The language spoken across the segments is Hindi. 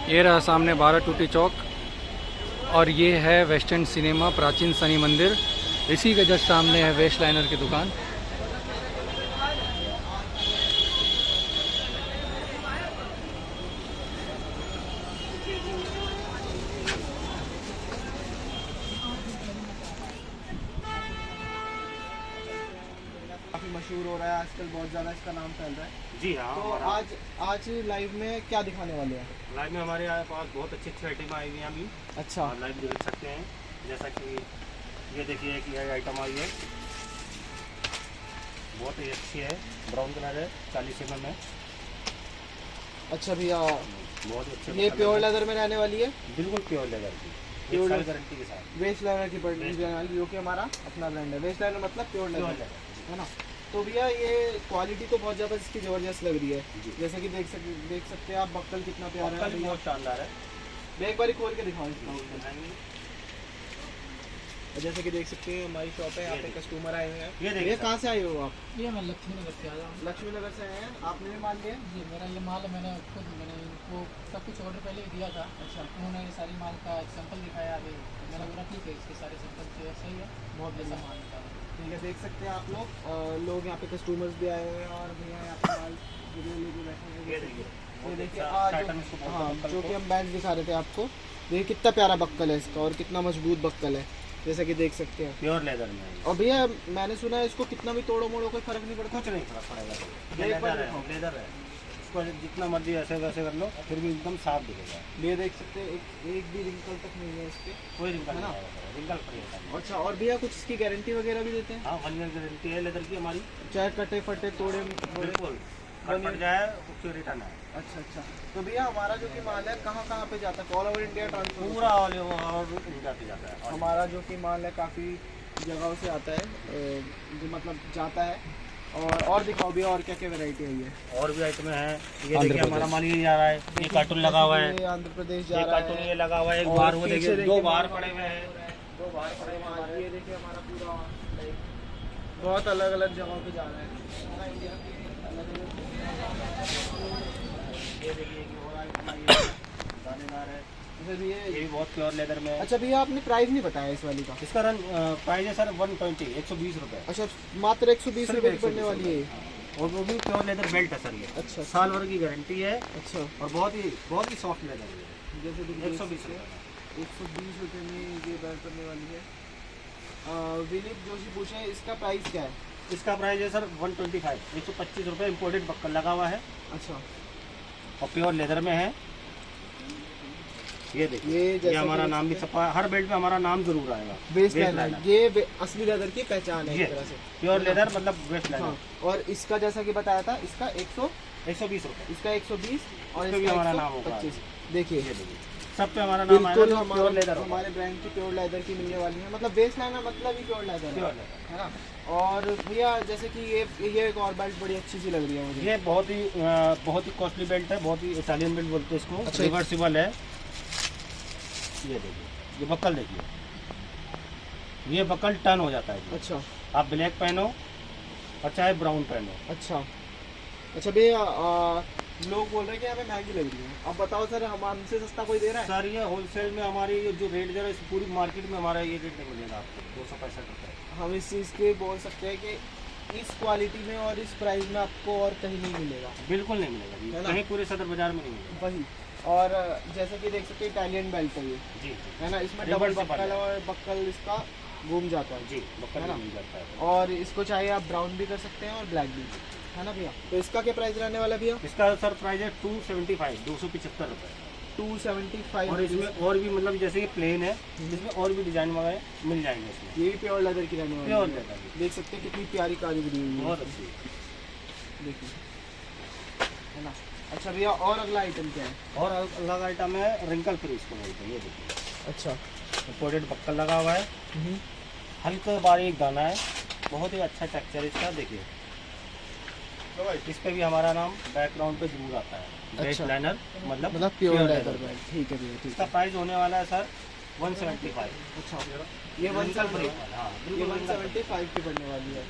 ये रहा सामने 12 टूटी चौक और ये है वेस्टर्न सिनेमा प्राचीन शनि मंदिर। इसी के जस्ट सामने है वेस्ट लाइनर की दुकान। काफी मशहूर हो रहा है आजकल, बहुत ज़्यादा इसका नाम फैल रहा है। जी हाँ। तो आज लाइव में क्या दिखाने वाले हैं? लाइव में हमारे यहाँ पास बहुत अच्छी अच्छी आइटम आई हुई हैं अभी। अच्छा। आप लाइव देख सकते हैं, जैसा कि ये देखिए कि ये आइटम आई है, बहुत ही अच्छी है, ब्राउन कलर है, 40 mm है। अच्छा भैया, बहुत अच्छे। ये प्योर लेदर में रहने वाली है? बिल्कुल प्योर लेदर की, प्योर गारंटी के साथ। वेस्ट लाइनर की रहने वाली, जो कि हमारा अपना ब्रांड है। वेस्ट लाइनर मतलब प्योर लेदर है ना। तो भैया ये क्वालिटी तो बहुत ज़्यादा इसकी ज़बरदस्त लग रही है। जैसे कि देख सकते हैं आप, बक्कल कितना प्यारा है, बहुत शानदार है। मैं एक बार खोल के दिखाऊँ इसका। जैसे कि देख सकते हैं हमारी शॉप है, यहाँ पे कस्टमर आए हुए हैं। ये कहाँ से आए हो आप? ये मैं लक्ष्मी नगर से आया हूँ। लक्ष्मी नगर से आए हैं। आपने भी माल लिया? जी, मेरा ये माल मैंने इनको सब कुछ ऑर्डर पहले ही दिया था। अच्छा। उन्होंने ये सारी माल का सैंपल दिखाया, अभी मैंने बोला ठीक है, इसके सारे सैंपल से सही है, बहुत जैसा माल निकाला। ठीक है, देख सकते हैं आप लोग यहाँ पे कस्टमर्स भी आए हुए हैं और भैया यहाँ पे माल वीडियो लेके बैठे हैं। ये देखिए हाँ, जो कि हम बैग दिखा रहे थे आपको। देखिए कितना प्यारा बक्कल है इसका और कितना मजबूत बक्कल है, जैसा कि देख सकते हैं प्योर लेदर में। और भैया मैंने सुना है इसको कितना भी तोड़ो मोड़ो कोई फर्क नहीं पड़ता? कुछ नहीं फर्क पड़ेगा, लेदर है, इसको जितना मर्जी ऐसे वैसे कर लो फिर भी एकदम साफ दिखेगा। ये देख सकते हैं एक भी रिंकल तक नहीं है इस पे, कोई रिंकल नहीं है, रिंकल फ्री है। अच्छा, और भैया कुछ इसकी गारंटी वगैरह भी देते हैं? हाँ, 1 ईयर गारंटी है लेदर की हमारी। चाहे कटे फटे तोड़े बिल्कुल, कट जाए उसकी रिटर्न है। अच्छा। तो भैया हमारा जो कि माल है कहाँ पे जाता है? All over India transport? पूरा ऑल ओवर इंडिया पे जाता है हमारा जो कि माल है काफ़ी जगहों से आता है, जो मतलब जाता है। और दिखाओ भैया और क्या क्या वैरायटी है? ये और भी आइटम है। ये देखिए हमारा माल ये जा रहा है, ये कार्टून लगा हुआ है, आंध्र प्रदेश जा रहा है। कार्टून ये लगा हुआ है, एक बार वो देखिए 2 बार पड़े हुए हैं, 2 बार पड़े हुए हैं। ये देखिए हमारा पूरा बहुत अलग अलग जगहों पे जा रहा है इंडिया के अलग-अलग। ये देखिए कि और आइटम दानेदार है, ये भी बहुत प्योर लेदर में है। अच्छा भैया, आपने प्राइस नहीं बताया इस वाली का? इसका प्राइस है सर 120, 120 रुपये। अच्छा, मात्र 120 रुपये की पड़ने वाली है। और वो भी प्योर लेदर बेल्ट है सर ये। अच्छा, साल भर की गारंटी है। अच्छा, और बहुत ही सॉफ्ट लेदर है। जैसे 120 रुपये में ये बेल्ट पड़ने वाली है। विनीत जोशी पूछे इसका प्राइस क्या है? इसका प्राइस है सर 125, 125 रुपये। इम्पोर्टेड बक्कल लगा हुआ है। अच्छा, और प्योर लेदर में है। ये देखिए, ये हमारा नाम भी छपा, हर बेल्ट में हमारा नाम जरूर आएगा, वेस्ट लाइनर। ये असली लेदर की पहचान है एक तरह से। प्योर लेदर मतलब वेस्ट लाइनर। हाँ, और इसका जैसा कि बताया था, इसका 120 रुपये, इसका 120 और इसका भी हमारा नाम होगा। 125। देखिए सब पे हमारा नाम आएगा। बिल्कुल प्योर लेदर हमारे ब्रांड की प्योर लेदर की मिलने वाली है। मतलब वेस्ट लाइनर मतलब ही प्योर लेदर है ना। और भैया जैसे कि ये एक और बेल्ट बड़ी अच्छी सी लग रही है मुझे। ये बहुत ही कॉस्टली बेल्ट है, बहुत ही इटालियन बेल्ट बोलते हैं इसको। अच्छा, रिवर्सिबल है। ये देखिए, ये बक्कल देखिए, ये बक्कल टर्न हो जाता है। अच्छा, आप ब्लैक पहनो और चाहे ब्राउन पहनो। अच्छा भैया, लोग बोल रहे हैं कि यहाँ पे महंगी लग रही है। अब बताओ सर, हमसे सस्ता कोई दे रहा है? सर ये होलसेल में हमारी जो रेट दे रहा है, इस पूरी मार्केट में हमारा ये रेट नहीं मिलेगा आपको, 265 रुपये। हम इस चीज़ के बोल सकते हैं कि इस क्वालिटी में और इस प्राइस में आपको और कहीं नहीं मिलेगा। बिल्कुल नहीं मिलेगा, कहीं पूरे सदर बाजार में नहीं मिलेगा। वही, और जैसे कि देख सकते हैं इटालियन बेल्ट है ये, जी है ना। इसमें डबल बक्कल और बक्कल इसका घूम जाता है। जी, बक्कल घूम जाता है। और इसको चाहे आप ब्राउन भी कर सकते हैं और ब्लैक भी, है ना भैया। तो इसका क्या प्राइस रहने वाला भैया? इसका सर प्राइस है 275, 275 रुपये। 275। और इसमें और भी मतलब जैसे कि प्लेन है, इसमें और भी डिजाइन वगैरह मिल जाएंगे इसमें। ये भी प्योर लेदर की रहने वाली है। प्योर लेदर, देख सकते हैं कितनी प्यारी कारीगरी हुई है, बहुत अच्छी, देखिए, है ना। अच्छा भैया, और अगला आइटम क्या है? और अलग आइटम है रिंकल फ्री, इसको बोलते हैं। ये देखिए, अच्छा, इम्पोर्टेड बक्कल लगा हुआ है, हल्का बारीक दाना है, बहुत ही अच्छा टेक्सचर इसका। देखिए, इस पे भी हमारा नाम बैकग्राउंड पे जरूर आता है। वेस्ट लाइनर मतलब प्योर लेदर बेल्ट। ठीक है भैया, ठीक इसका प्राइस होने वाला है सर 175। अच्छा, ये 175 हाँ, की पड़ने वाली है।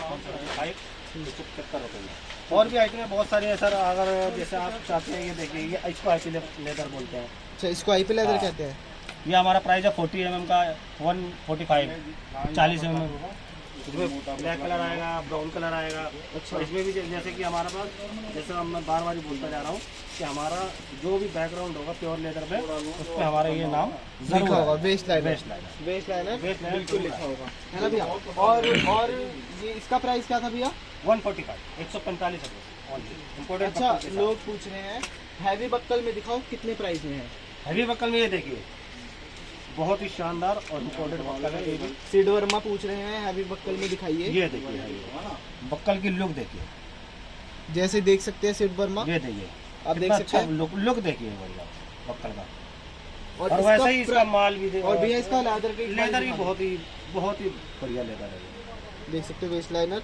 175 175 रुपये में। और भी आइटमें बहुत सारी है सर, अगर जैसे आप चाहते हैं, ये देखिए, ये इसको IP लेदर बोलते हैं। अच्छा, इसको IP लेदर हाँ। कहते हैं। ये हमारा प्राइस है 40 mm का 145, 40 mm। इसमें ब्लैक कलर आएगा, ब्राउन कलर आएगा। अच्छा। और इसमें भी जैसे कि हमारे पास, जैसे अब मैं बार बार बोलता जा रहा हूँ कि हमारा जो भी बैकग्राउंड होगा प्योर लेदर में, उस पर हमारा ये नाम लिखा जरूर होगा, है। Waist liner. Waist liner. Waist liner बिल्कुल लिखा है होगा, है ना भैया। और ये इसका प्राइस क्या था भैया? 145, 145 रुपये। अच्छा, लोग पूछ रहे हैं हैवी बक्कल में दिखाओ कितने प्राइस में है। हैवी बक्कल में ये देखिए, बहुत ही शानदार और इम्पोर्टेंट बक्कल है ये भी। सिड वर्मा पूछ रहे हैं हैवी बक्कल में दिखाइए। ये देखिए, बक्कल की लुक देखिए, जैसे देख सकते हैं सिड वर्मा, ये देखिए, आप देख कितना सकते अच्छा हैं। लुक देखिए बढ़िया बक्कल का। और इसका वैसे ही इसका माल भी और भैया इसका लेदर भी बहुत ही बढ़िया लेदर है। देख सकते हो, वेस्ट लाइनर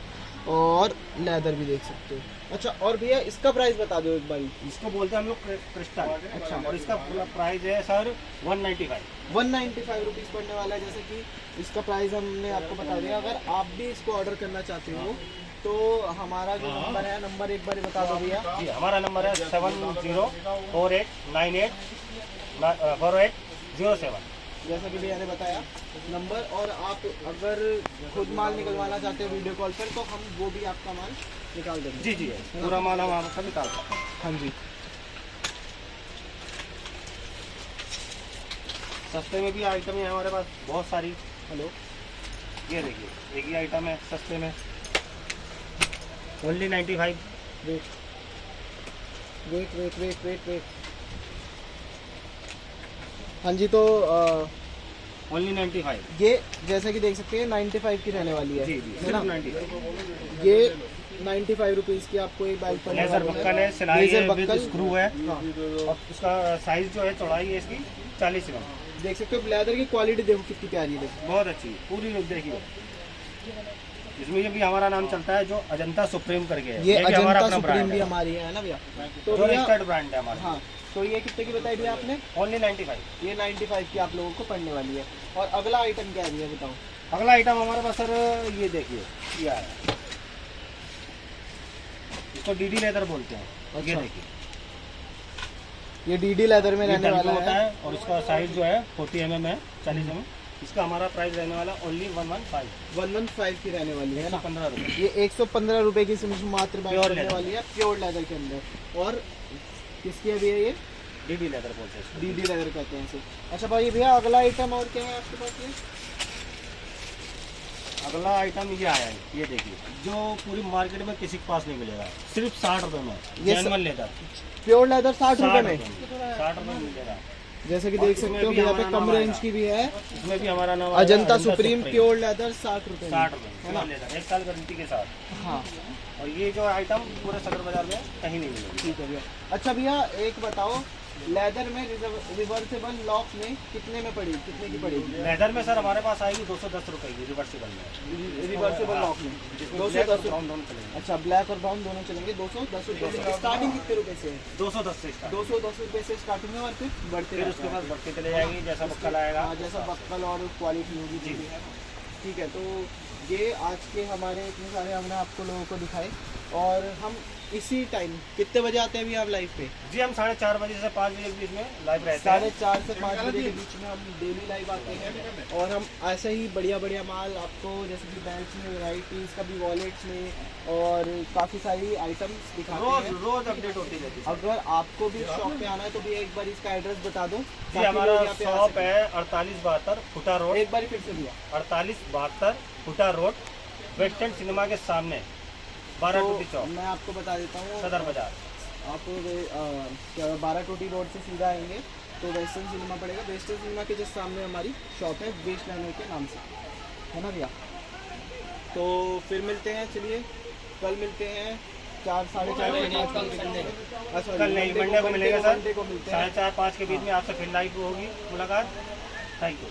और लेदर भी देख सकते हो। अच्छा, और भैया इसका प्राइस बता दो एक बारी। इसको बोलते हैं हम लोग क्रिस्टल। अच्छा। और इसका पूरा प्राइस है सर 195। 195 रुपीज़ पड़ने वाला है। जैसे कि इसका प्राइस हमने आपको बता दिया। अगर आप भी इसको ऑर्डर करना चाहते हो तो हमारा जो नंबर है, नंबर एक बार बता दो भैया। जी, हमारा नंबर है 7048984807। जैसा कि भैया ने बताया नंबर, और आप अगर खुद माल निकलवाना चाहते हो वीडियो कॉल पर, तो हम वो भी आपका माल निकाल देंगे। जी, पूरा माल हम आपका निकाल सकते हैं। हाँ जी। सस्ते में भी आइटम है हमारे पास बहुत सारी। हेलो, ये देखिए, एक ही आइटम है सस्ते में, only 95। Wait wait wait wait wait wait हाँ जी, तो ओनली 95। ये जैसा कि देख सकते हैं 95 की रहने वाली है। जी, है ना? सिर्फ 95। ये 95 रुपीज़ की आपको एक बैग पर लेजर बक्कल है, सिलाई लेजर है, विद बक्कल। स्क्रू है। हाँ, और उसका साइज जो है, चौड़ाई है इसकी 40 mm। देख सकते हो लेदर की क्वालिटी देखो कितनी प्यारी है। बहुत अच्छी पूरी लुक देखिए। इसमें ये भी हमारा नाम चलता है, जो अजंता सुप्रीम करके है। ये भी हमारा अजंता अपना सुप्रीम ब्रांड भी है, हमारी है ना भैया। तो जो भैया, रजिस्टर्ड ब्रांड है हमारा। हाँ, तो ये कितने की बताई भैया आपने? ओनली 95। ये 95 की आप लोगों को पड़ने वाली है। और अगला आइटम क्या है भैया, बताओ। अगला आइटम हमारे पास सर, ये देखिए, ये आया, इसको डीडी लेदर बोलते हैं। और ये अच्छा। देखिए, ये डीडी लेदर में ये रहने डंडा वाला होता है। है और इसका साइज जो है 40 mm है, 40 mm। इसका हमारा प्राइस रहने वाला ओनली 115। 115 की रहने वाली है ना। 115 रुपये। ये 115 रुपए की सिर्फ मात्र बैग Pure पड़ने leather। वाली है, प्योर लेदर के अंदर। और किसकी है भैया ये? डीडी लेदर बोलते हैं इसको। डीडी लेदर कहते हैं इसे। अच्छा भाई भैया, अगला आइटम और क्या है आपके पास? ये अगला आइटम ये आया है, ये देखिए, जो पूरी मार्केट में किसी के पास नहीं मिलेगा, सिर्फ 60 रुपये में। ये जेनुइन लेदर प्योर लेदर 60 रुपए में। 60 रुपये में मिलेगा। जैसे कि और देख इसमें सकते हो भी यहाँ पे हमारा कम नाम रेंज आएगा। की भी है। इसमें भी हमारा नाम अजंता सुप्रीम प्योर लेदर 60 रुपए में। 60 रुपये है ना? लेदर, 1 साल गारंटी के साथ। हाँ, और ये जो आइटम पूरे सदर बाजार में कहीं नहीं मिलेगी। ठीक है भैया। अच्छा भैया, एक बताओ, लेदर में रिवर्सेबल लॉक में कितने में पड़ी, कितने की पड़ेगी? लेदर में सर हमारे पास आएगी 210 रुपये की, रिवर्सिबल में। रिवर्सेबल लॉक में जिसमें 210 ब्लैक और ब्राउन दोनों चलेंगे। अच्छा, ब्लैक और ब्राउन दोनों चलेंगे। 210 रुपए से स्टार्टिंग कितने रुपए से है? 210 से स्टार्ट। 210 रुपए से स्टार्टिंग है और फिर बढ़ते फिर रहते उसके हैं। बाद बढ़ती चले जाएगी, जैसा बक्कल आएगा। हाँ, जैसा बक्कल और क्वालिटी होगी जो भी है। ठीक है, तो ये आज के हमारे इतने सारे हमने आपको लोगों को दिखाए। और हम इसी टाइम कितने बजे आते हैं अभी आप लाइव पे? जी, हम 4:30 बजे से 5 बजे के बीच में लाइव रहते हैं। 4:30 से 5 बजे के बीच में हम डेली लाइव आते हैं। और हम ऐसे ही बढ़िया बढ़िया माल आपको, जैसे कि बैंक्स में वेराइटीज़, कभी वॉलेट्स में, और काफ़ी सारी आइटम्स दिखाते हैं। रोज अपडेट होती रहती है। अगर आपको भी शॉप पे आना है तो भी एक बार इसका एड्रेस बता दो। जी, ताकि हमारा लोग यहाँ पे आ शॉप सकें। है 4872 फुटा रोड। एक बार फिर से दिया। 4872 फुटा रोड, वेस्टर्न सिनेमा के सामने, 12 टूटी तो चौक, मैं आपको बता देता हूँ, सदर बाजार। आप 12 टोटी रोड से सीधा आएंगे तो वेस्टर्न सिनेमा पड़ेगा। वेस्टर्न सिनेमा के जस्ट सामने हमारी शॉप है, वेस्ट लाइनर के नाम से, है ना भैया। तो फिर मिलते हैं, चलिए कल मिलते हैं 4 साढ़े 4 कल नहीं, मंडे को मिलेगा सर, मंडे को मिलते हैं। 4:30 5 के बीच में आपसे फिर लाइव होगी मुलाकात। Thank you.